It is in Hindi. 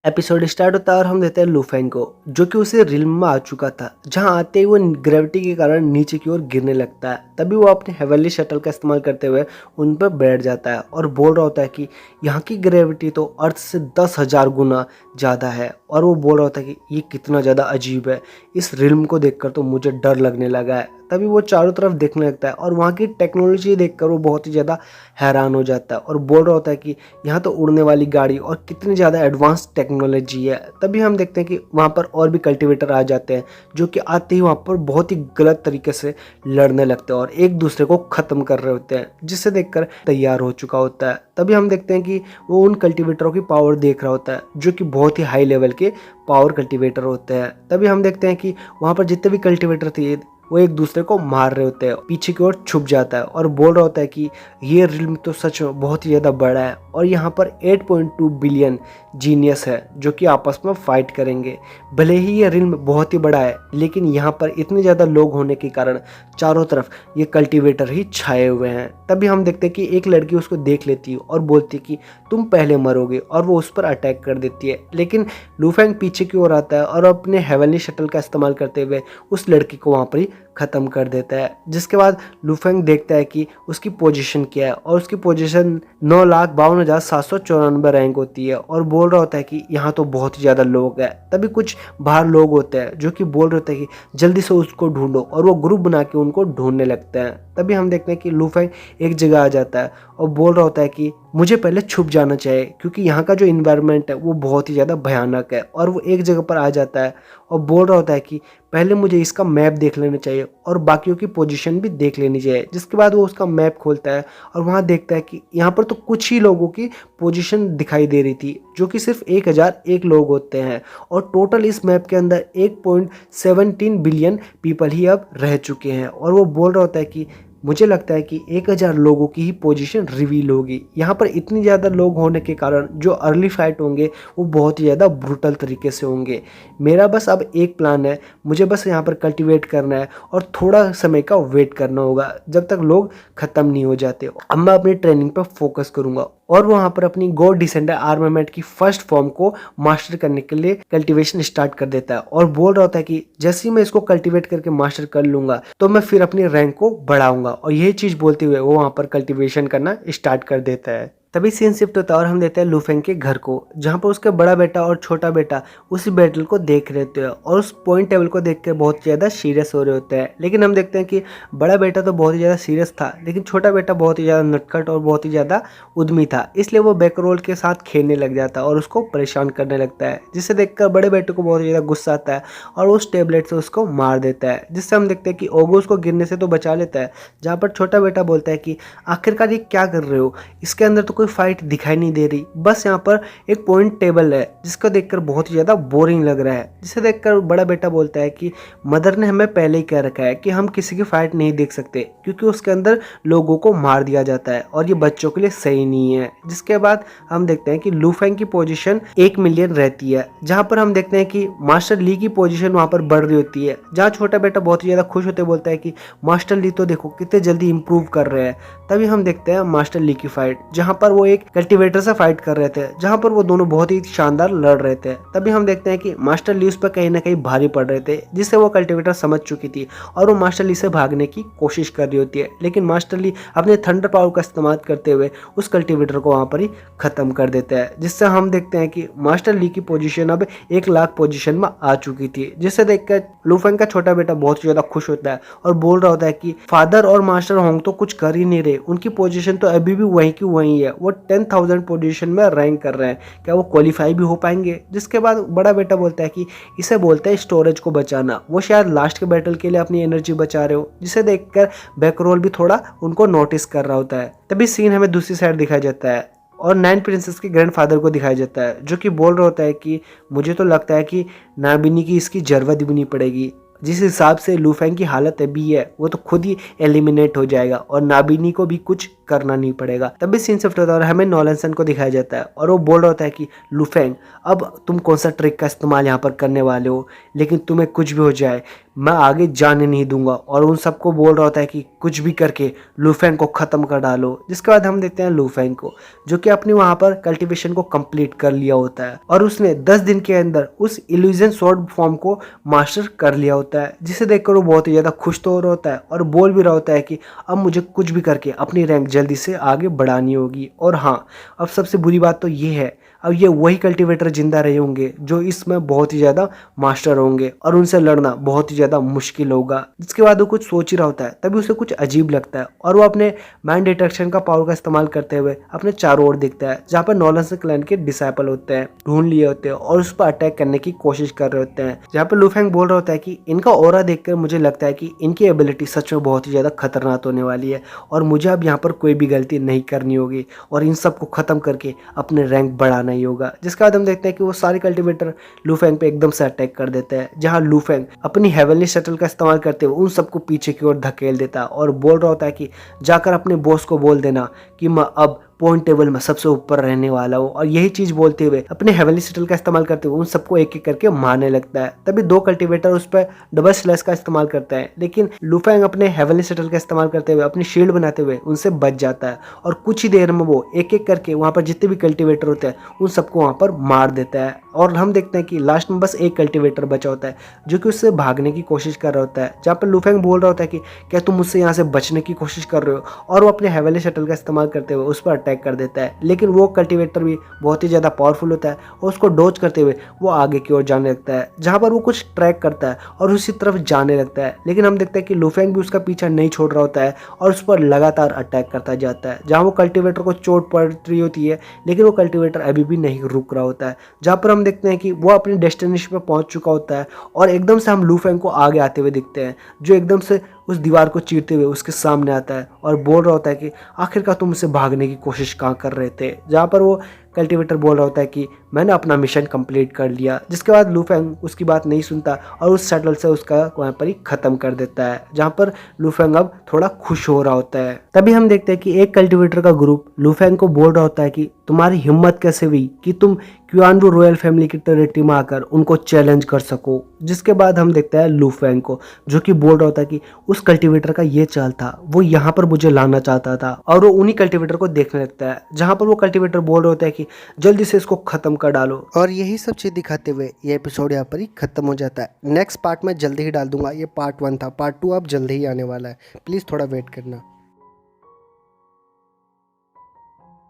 एपिसोड स्टार्ट होता है और हम देते हैं लूफेंग को, जो कि उसे रिल्म में आ चुका था, जहां आते ही वो ग्रेविटी के कारण नीचे की ओर गिरने लगता है। तभी वो अपने हेवनली शटल का इस्तेमाल करते हुए उन पर बैठ जाता है और बोल रहा होता है कि यहाँ की ग्रेविटी तो अर्थ से 10,000 गुना ज़्यादा है। और वो बोल रहा होता है कि ये कितना ज़्यादा अजीब है, इस रिल्म को देखकर तो मुझे डर लगने लगा है। तभी वो चारों तरफ देखने लगता है और वहाँ की टेक्नोलॉजी देखकर वो बहुत ही ज़्यादा हैरान हो जाता है और बोल रहा होता है कि यहाँ तो उड़ने वाली गाड़ी और कितनी ज़्यादा एडवांस टेक्नोलॉजी है। तभी हम देखते हैं कि वहाँ पर और भी कल्टीवेटर आ जाते हैं, जो कि आते ही वहाँ पर बहुत ही गलत तरीके से लड़ने लगते हैं और एक दूसरे को ख़त्म कर रहे होते हैं, जिससे देखकर तैयार हो चुका होता है। तभी हम देखते हैं कि वो उन कल्टीवेटरों की पावर देख रहा होता है, जो कि बहुत ही हाई लेवल के पावर कल्टीवेटर होते हैं। तभी हम देखते हैं कि वहाँ पर जितने भी कल्टीवेटर थे वो एक दूसरे को मार रहे होते हैं, पीछे की ओर छुप जाता है और बोल रहा होता है कि ये रिल्म तो सच में बहुत ही ज़्यादा बड़ा है और यहाँ पर 8.2 बिलियन जीनियस है जो कि आपस में फाइट करेंगे। भले ही ये रिल्म बहुत ही बड़ा है, लेकिन यहाँ पर इतने ज़्यादा लोग होने के कारण चारों तरफ ये कल्टीवेटर ही छाए हुए हैं। तभी हम देखते हैं कि एक लड़की उसको देख लेती है और बोलती है कि तुम पहले मरोगे, और वो उस पर अटैक कर देती है। लेकिन लूफेंग पीछे की ओर आता है और अपने हेवनली शटल का इस्तेमाल करते हुए उस लड़की को वहाँ पर ही ख़त्म कर देता है। जिसके बाद लूफेंग देखता है कि उसकी पोजीशन क्या है और उसकी पोजीशन 9,52,794 रैंक होती है और बोल रहा होता है कि यहाँ तो बहुत ही ज़्यादा लोग हैं। तभी कुछ बाहर लोग होते हैं जो कि बोल रहे होते हैं कि जल्दी से उसको ढूंढो, और वो ग्रुप बना के उनको ढूंढने लगते हैं। तभी हम देखते हैं कि लूफेंग एक जगह आ जाता है और बोल रहा होता है कि मुझे पहले छुप जाना चाहिए, क्योंकि यहाँ का जो इन्वायरमेंट है वो बहुत ही ज़्यादा भयानक है। और वो एक जगह पर आ जाता है और बोल रहा होता है कि पहले मुझे इसका मैप देख लेना चाहिए और बाकियों की पोजीशन भी देख लेनी चाहिए। जिसके बाद वो उसका मैप खोलता है और वहाँ देखता है कि यहाँ पर तो कुछ ही लोगों की पोजीशन दिखाई दे रही थी, जो कि सिर्फ 1,001 लोग होते हैं और टोटल इस मैप के अंदर 1.17 बिलियन पीपल ही अब रह चुके हैं। और वो बोल रहा होता है कि मुझे लगता है कि 1,000 लोगों की ही पोजीशन रिवील होगी। यहाँ पर इतनी ज़्यादा लोग होने के कारण जो अर्ली फाइट होंगे वो बहुत ही ज़्यादा ब्रूटल तरीके से होंगे। मेरा बस अब एक प्लान है, मुझे बस यहाँ पर कल्टीवेट करना है और थोड़ा समय का वेट करना होगा जब तक लोग ख़त्म नहीं हो जाते। अब मैं अपनी ट्रेनिंग पर फोकस करूँगा और वहाँ पर अपनी गॉड डिसेंडर आर्मामेंट की फर्स्ट फॉर्म को मास्टर करने के लिए कल्टीवेशन स्टार्ट कर देता है और बोल रहा होता है कि जैसे ही मैं इसको कल्टीवेट करके मास्टर कर लूँगा तो मैं फिर अपनी रैंक को बढ़ाऊंगा। और यही चीज़ बोलते हुए वो वहाँ पर कल्टीवेशन करना स्टार्ट कर देता है। तभी सीन शिफ्ट होता है और हम देते हैं लूफेंग के घर को, जहाँ पर उसका बड़ा बेटा और छोटा बेटा उसी बैटल को देख रहे होते हैं और उस पॉइंट टेबल को देख कर बहुत ज़्यादा सीरियस हो रहे होते हैं। लेकिन हम देखते हैं कि बड़ा बेटा तो बहुत ही ज़्यादा सीरियस था, लेकिन छोटा बेटा बहुत ही ज़्यादा नटखट और बहुत ही ज़्यादा उद्यमी था, इसलिए वो बैकरोल के साथ खेलने लग जाता है और उसको परेशान करने लगता है। जिसे देखकर बड़े बेटे को बहुत ज़्यादा गुस्सा आता है और उस टेबलेट से उसको मार देता है, जिससे हम देखते हैं कि ओगो उसको गिरने से तो बचा लेता है। जहाँ पर छोटा बेटा बोलता है कि आखिरकार ये क्या कर रहे हो, इसके अंदर तो कोई फाइट दिखाई नहीं दे रही, बस यहाँ पर एक पॉइंट टेबल है जिसको देखकर बहुत ही ज़्यादा बोरिंग लग रहा है। जिसे देखकर बड़ा बेटा बोलता है कि मदर ने हमें पहले ही कह रखा है कि हम किसी की फाइट नहीं देख सकते, क्योंकि उसके अंदर लोगों को मार दिया जाता है और ये बच्चों के लिए सही नहीं है। जिसके बाद हम देखते हैं कि लूफेंग की पोजीशन 1 मिलियन रहती है, जहाँ पर हम देखते हैं कि मास्टर ली की पोजीशन वहाँ पर बढ़ रही होती है। जहाँ छोटा बेटा बहुत ही ज़्यादा खुश होते बोलता है कि मास्टर ली तो देखो कितने जल्दी इंप्रूव कर रहे हैं। तभी हम देखते हैं मास्टर ली की फाइट, जहाँ पर वो एक कल्टीवेटर से फाइट कर रहे थे, जहाँ पर वो दोनों बहुत ही शानदार लड़ रहे थे। तभी हम देखते हैं कि मास्टर ली उस पर कहीं ना कहीं भारी पड़ रहे थे, जिससे वो कल्टीवेटर समझ चुकी थी और वो मास्टर ली से भागने की कोशिश कर रही होती है। लेकिन मास्टर ली अपने थंडर पावर का इस्तेमाल करते हुए उस कल्टीवेटर को वहाँ पर ही खत्म कर देता है, जिससे हम देखते हैं कि मास्टर ली की पोजीशन अब 1,00,000 पोजीशन में आ चुकी थी। जिससे देखकर लूफेंग का छोटा बेटा बहुत ज्यादा खुश होता है और बोल रहा होता है कि फादर और मास्टर होंग तो कुछ कर ही नहीं रहे, उनकी पोजीशन तो अभी भी वहीं की वहीं है, वो 10,000 पोजीशन में रैंक कर रहे हैं, क्या वो क्वालिफाई भी हो पाएंगे। जिसके बाद बड़ा बेटा बोलता है कि इसे बोलते हैं स्टोरेज को बचाना, वो शायद लास्ट के बैटल के लिए अपनी एनर्जी बचा रहे हो। जिसे देखकर बैकरोल भी थोड़ा उनको नोटिस कर रहा होता है। तभी सीन हमें दूसरी साइड दिखाया जाता है और 9 प्रिंसेस के ग्रैंडफादर को दिखाया जाता है, जो कि बोल रहा होता है कि मुझे तो लगता है कि नाबिनी की इसकी जरूरत भी नहीं पड़ेगी, जिस हिसाब से लूफेंग की हालत अभी है वो तो खुद ही एलिमिनेट हो जाएगा और नाबिनी को भी कुछ करना नहीं पड़ेगा। तभी सीन शिफ्ट होता है और हमें नॉलेंसन को दिखाया जाता है और वो बोल रहा होता है कि लूफेंग अब तुम कौन सा ट्रिक का इस्तेमाल यहाँ पर करने वाले हो, लेकिन तुम्हें कुछ भी हो जाए मैं आगे जाने नहीं दूंगा और उन सबको बोल रहा होता है कि कुछ भी करके लूफेंग को ख़त्म कर डालो। जिसके बाद हम देखते हैं लूफेंग को, जो कि अपने वहाँ पर कल्टीवेशन को कंप्लीट कर लिया होता है और उसने 10 दिन के अंदर उस इल्यूजन स्वॉर्ड फॉर्म को मास्टर कर लिया होता है, जिसे देखकर वो बहुत ही ज़्यादा खुश तो हो रहा होता है और बोल भी रहा होता है कि अब मुझे कुछ भी करके अपनी रैंक जल्दी से आगे बढ़ानी होगी। और हाँ, अब सबसे बुरी बात तो ये है, अब ये वही कल्टीवेटर जिंदा रहे होंगे जो इसमें बहुत ही ज़्यादा मास्टर होंगे और उनसे लड़ना बहुत ही ज़्यादा मुश्किल होगा। जिसके बाद वो कुछ सोच ही रहा होता है, तभी उसे कुछ अजीब लगता है और वो अपने माइंड डिटेक्शन का पावर का इस्तेमाल करते हुए अपने चारों ओर देखता है, जहाँ पर नॉलेंस क्लैन के डिसाइपल होते हैं, ढूंढ लिए होते हैं और उस पर अटैक करने की कोशिश कर रहे होते हैं। जहाँ पर लूफेंग बोल रहा होता है कि इनका ऑरा देखकर मुझे लगता है कि इनकी एबिलिटी सच में बहुत ही ज़्यादा खतरनाक होने वाली है और मुझे अब यहाँ पर कोई भी गलती नहीं करनी होगी और इन सबको ख़त्म करके अपने रैंक बढ़ाना ही होगा। जिसके बाद हम देखते हैं कि वो सारे कल्टीवेटर लूफेंग पे एकदम से अटैक कर देता है, जहाँ लूफेंग अपनी हेवनली शटल का इस्तेमाल करते हुए उन सबको पीछे की ओर धकेल देता है और बोल रहा होता है कि जाकर अपने बॉस को बोल देना कि मैं अब पॉइंट टेबल में सबसे ऊपर रहने वाला हूँ। और यही चीज बोलते हुए अपने हेवनली शटल का इस्तेमाल करते हुए उन सबको एक एक करके मारने लगता है। तभी दो कल्टीवेटर उस पर डबल स्लैश का इस्तेमाल करता है, लेकिन लूफेंग अपने हेवनली शटल का इस्तेमाल करते हुए अपनी शील्ड बनाते हुए उनसे बच जाता है और कुछ ही देर में वो एक एक करके वहां पर जितने भी कल्टीवेटर होते हैं उन सबको वहां पर मार देता है। और हम देखते हैं कि लास्ट में बस एक कल्टीवेटर बचा होता है जो कि उससे भागने की कोशिश कर रहा होता है, जहाँ पर लूफेंग बोल रहा होता है कि क्या तुम मुझसे यहाँ से बचने की कोशिश कर रहे हो, और वो अपने हेवनली शटल का इस्तेमाल करते हुए उस पर अटैक कर देता है। लेकिन वो कल्टीवेटर भी बहुत ही ज़्यादा पावरफुल होता है और उसको डॉज करते हुए वो आगे की ओर जाने लगता है, जहाँ पर वो कुछ ट्रैक करता है और उसी तरफ जाने लगता है। लेकिन हम देखते हैं कि लूफेंग भी उसका पीछा नहीं छोड़ रहा होता है और उस पर लगातार अटैक करता जाता है, जहाँ वो कल्टीवेटर को चोट पड़ रही होती है लेकिन वो कल्टीवेटर अभी भी नहीं रुक रहा होता है। जहाँ पर हम देखते हैं कि वो अपनी डेस्टिनेशन पर पहुंच चुका होता है और एकदम से हम लूफेंग को आगे आते हुए दिखते हैं, जो एकदम से उस दीवार को चीरते हुए उसके सामने आता है और बोल रहा होता है कि आखिरकार तुम मुझसे भागने की कोशिश कहाँ कर रहे थे। जहाँ पर वो कल्टीवेटर बोल रहा होता है कि मैंने अपना मिशन कंप्लीट कर लिया। जिसके बाद लूफेंग उसकी बात नहीं सुनता और उस शटल से उसका वहाँ पर ही खत्म कर देता है, जहाँ पर लूफेंग अब थोड़ा खुश हो रहा होता है। तभी हम देखते हैं कि एक कल्टीवेटर का ग्रुप लूफेंग को बोल रहा होता है कि तुम्हारी हिम्मत कैसे हुई कि तुम क्युआनवू रॉयल फैमिली की टेरिटरी में आकर उनको चैलेंज कर सको। जिसके बाद हम देखते हैं लूफेंग को, जो कि बोल रहा होता है कि उस कल्टीवेटर का ये चाल था, वो यहाँ पर मुझे लाना चाहता था, और वो उन्हीं कल्टीवेटर को देखने लगता है, जहाँ पर वो कल्टीवेटर बोल रहे होता है कि जल्दी से इसको खत्म कर डालो। और यही सब चीज दिखाते हुए ये एपिसोड यहाँ पर ही खत्म हो जाता है। नेक्स्ट पार्ट में जल्दी ही डाल दूंगा, ये पार्ट 1 था, पार्ट 2 अब जल्दी ही आने वाला है, प्लीज थोड़ा वेट करना।